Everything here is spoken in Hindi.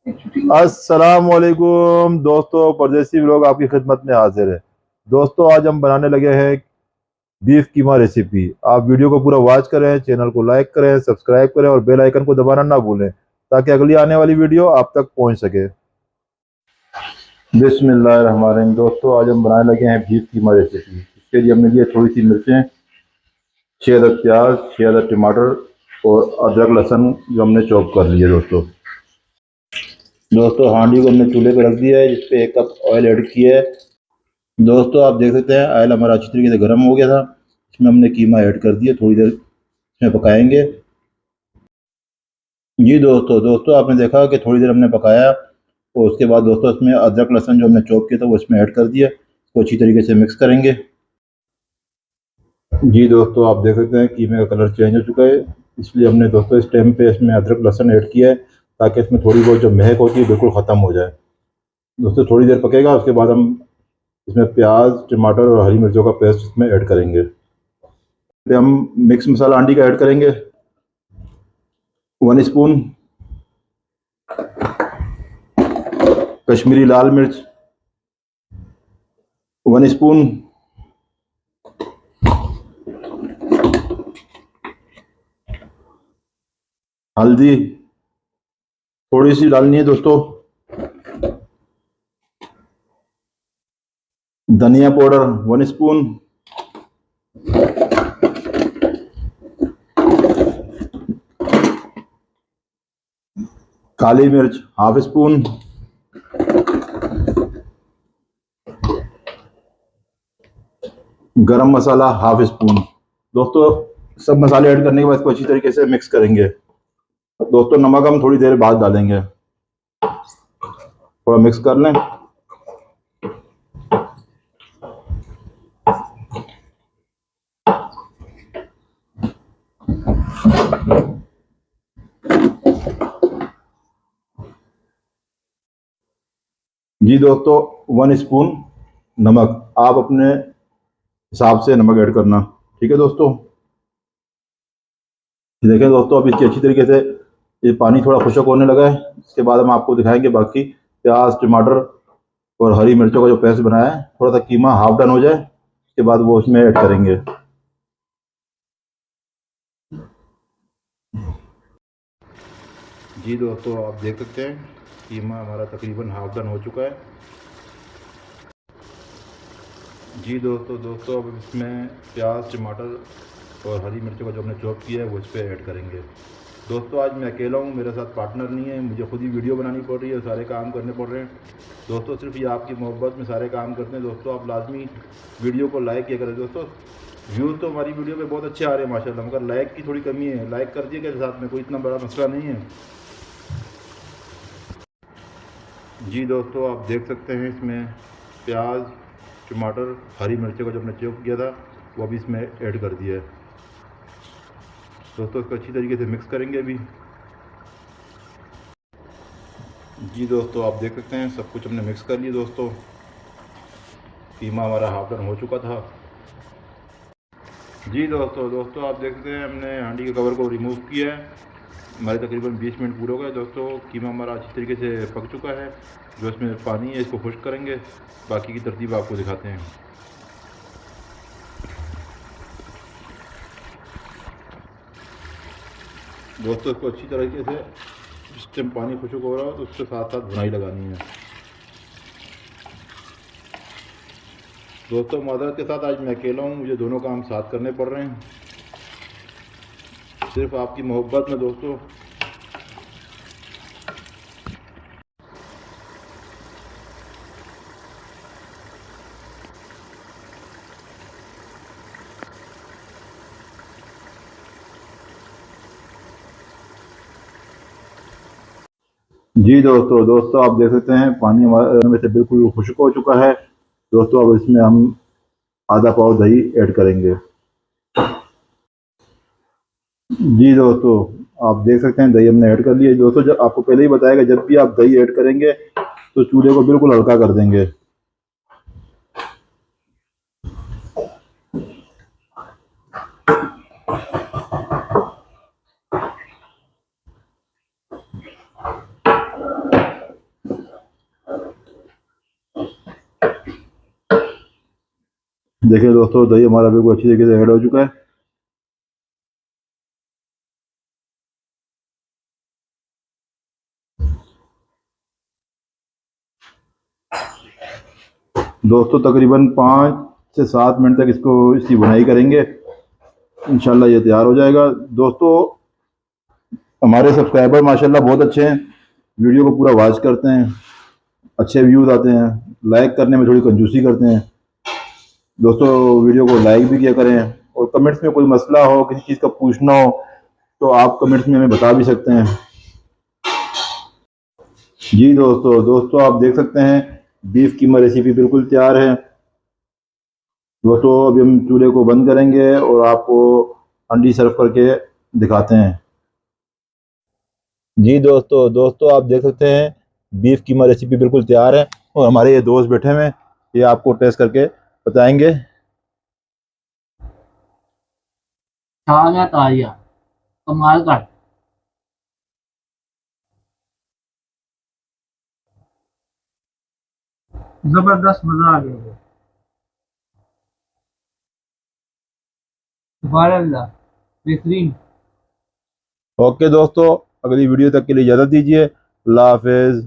अस्सलाम वालेकुम दोस्तों, परदेसी लोग आपकी खिदमत में हाजिर है। दोस्तों, आज हम बनाने लगे हैं बीफ कीमा रेसिपी। आप वीडियो को पूरा वॉच करें, चैनल को लाइक करें, सब्सक्राइब करें और बेल आइकन को दबाना ना भूलें ताकि अगली आने वाली वीडियो आप तक पहुंच सके। बिस्मिल्लाहिर्रहमानिर्रहीम। दोस्तों, आज हम बनाने लगे हैं बीफ कीमा रेसिपी। इसके लिए हमने लिए थोड़ी सी मिर्चें, 6 अदद प्याज, 6 अदद टमाटर और अदरक लहसुन जो हमने चॉप कर लिया। दोस्तों हांडी को हमने चूल्हे पर रख दिया है, जिस पे 1 कप ऑयल ऐड किया है। दोस्तों, आप देख सकते हैं ऑयल हमारा अच्छी तरीके से गर्म हो गया था। इसमें हमने कीमा ऐड कर दिया, थोड़ी देर इसमें पकाएंगे। जी दोस्तों दोस्तों आपने देखा कि थोड़ी देर हमने पकाया और उसके बाद दोस्तों इसमें अदरक लहसुन जो हमने चॉप किया था वो इसमें ऐड कर दिया। इसको अच्छी तरीके से मिक्स करेंगे। जी दोस्तों, आप देख सकते हैं कीमे का कलर चेंज हो चुका है, इसलिए हमने दोस्तों इस टाइम पे इसमें अदरक लहसुन ऐड किया है ताकि इसमें थोड़ी बहुत जो महक होती है बिल्कुल ख़त्म हो जाए। दोस्तों थोड़ी देर पकेगा, उसके बाद हम इसमें प्याज, टमाटर और हरी मिर्चों का पेस्ट इसमें ऐड करेंगे। फिर हम मिक्स मसाला हांडी का ऐड करेंगे, 1 स्पून कश्मीरी लाल मिर्च, 1 स्पून हल्दी, थोड़ी सी डालनी है दोस्तों, धनिया पाउडर 1 स्पून, काली मिर्च 1/2 स्पून, गरम मसाला 1/2 स्पून। दोस्तों सब मसाले ऐड करने के बाद इसको अच्छी तरीके से मिक्स करेंगे। दोस्तों नमक हम थोड़ी देर बाद डालेंगे, थोड़ा मिक्स कर लें। जी दोस्तों, 1 स्पून नमक, आप अपने हिसाब से नमक ऐड करना, ठीक है दोस्तों। ये देखें दोस्तों, अब इसकी अच्छी तरीके से ये पानी थोड़ा खुशक होने लगा है। इसके बाद हम आपको दिखाएंगे बाकी प्याज, टमाटर और हरी मिर्चों का जो पेस्ट बनाया है। थोड़ा सा कीमा हाफ डन हो जाए, उसके बाद वो उसमें ऐड करेंगे। जी दोस्तों, आप देख सकते हैं कीमा हमारा तकरीबन हाफ डन हो चुका है। जी दोस्तों अब इसमें प्याज, टमाटर और हरी मिर्चों का जो हमने चॉप किया है वो इस पर ऐड करेंगे। दोस्तों आज मैं अकेला हूँ, मेरे साथ पार्टनर नहीं है, मुझे खुद ही वीडियो बनानी पड़ रही है, सारे काम करने पड़ रहे हैं। दोस्तों सिर्फ ये आपकी मोहब्बत में सारे काम करते हैं। दोस्तों आप लाजमी वीडियो को लाइक किया करें। दोस्तों व्यूज़ तो हमारी वीडियो पे बहुत अच्छे आ रहे हैं माशाल्लाह, मगर लाइक की थोड़ी कमी है। लाइक कर दिए के साथ में कोई इतना बड़ा मसला नहीं है। जी दोस्तों, आप देख सकते हैं इसमें प्याज, टमाटर, हरी मिर्चों का जो हमने चॉप किया था वो अभी इसमें ऐड कर दिया है। दोस्तों इसको अच्छी तरीके से मिक्स करेंगे अभी। जी दोस्तों, आप देख सकते हैं सब कुछ हमने मिक्स कर लिया। दोस्तों कीमा हमारा हाफ डन हो चुका था। जी दोस्तों आप देख सकते हैं हमने हांडी के कवर को रिमूव किया है। हमारे तकरीबन 20 मिनट पूरे हो गए। दोस्तों कीमा हमारा अच्छी तरीके से पक चुका है। जो इसमें पानी है इसको खुश्क करेंगे, बाकी की तरतीब आपको दिखाते हैं। दोस्तों इसको अच्छी तरीके से जिस टाइम पानी खुश्क हो रहा हो तो उसके साथ साथ भुनाई लगानी है। दोस्तों मादरत के साथ आज मैं अकेला हूँ, मुझे दोनों काम साथ करने पड़ रहे हैं, सिर्फ आपकी मोहब्बत में। दोस्तों जी दोस्तों आप देख सकते हैं पानी हमारे में से बिल्कुल खुश्क हो चुका है। दोस्तों अब इसमें हम आधा पाव दही ऐड करेंगे। जी दोस्तों, आप देख सकते हैं दही हमने ऐड कर लिया। दोस्तों जब आपको पहले ही बताया कि जब भी आप दही ऐड करेंगे तो चूल्हे को बिल्कुल हल्का कर देंगे। देखिए दोस्तों, दही हमारा बिल्कुल अच्छी तरीके से ऐड हो चुका है। दोस्तों तकरीबन 5 से 7 मिनट तक इसको इसकी बुनाई करेंगे। इंशाल्लाह ये तैयार हो जाएगा। दोस्तों हमारे सब्सक्राइबर माशाल्लाह बहुत अच्छे हैं, वीडियो को पूरा वॉच करते हैं, अच्छे व्यूज़ आते हैं, लाइक करने में थोड़ी कंजूसी करते हैं। दोस्तों वीडियो को लाइक भी किया करें, और कमेंट्स में कोई मसला हो, किसी चीज़ का पूछना हो तो आप कमेंट्स में हमें बता भी सकते हैं। जी दोस्तों आप देख सकते हैं बीफ कीमा रेसिपी बिल्कुल तैयार है। दोस्तों अभी हम चूल्हे को बंद करेंगे और आपको अंडी सर्व करके दिखाते हैं। जी दोस्तों आप देख सकते हैं बीफ कीमा रेसिपी बिल्कुल तैयार है, और हमारे ये दोस्त बैठे हुए हैं, ये आपको टेस्ट करके बताएंगे। ताजा ताजा कमाल का। जबरदस्त मजा आ गया। सुभान अल्लाह, बेहतरीन। ओके दोस्तों, अगली वीडियो तक के लिए इजाज़त दीजिए। अल्लाह हाफिज़।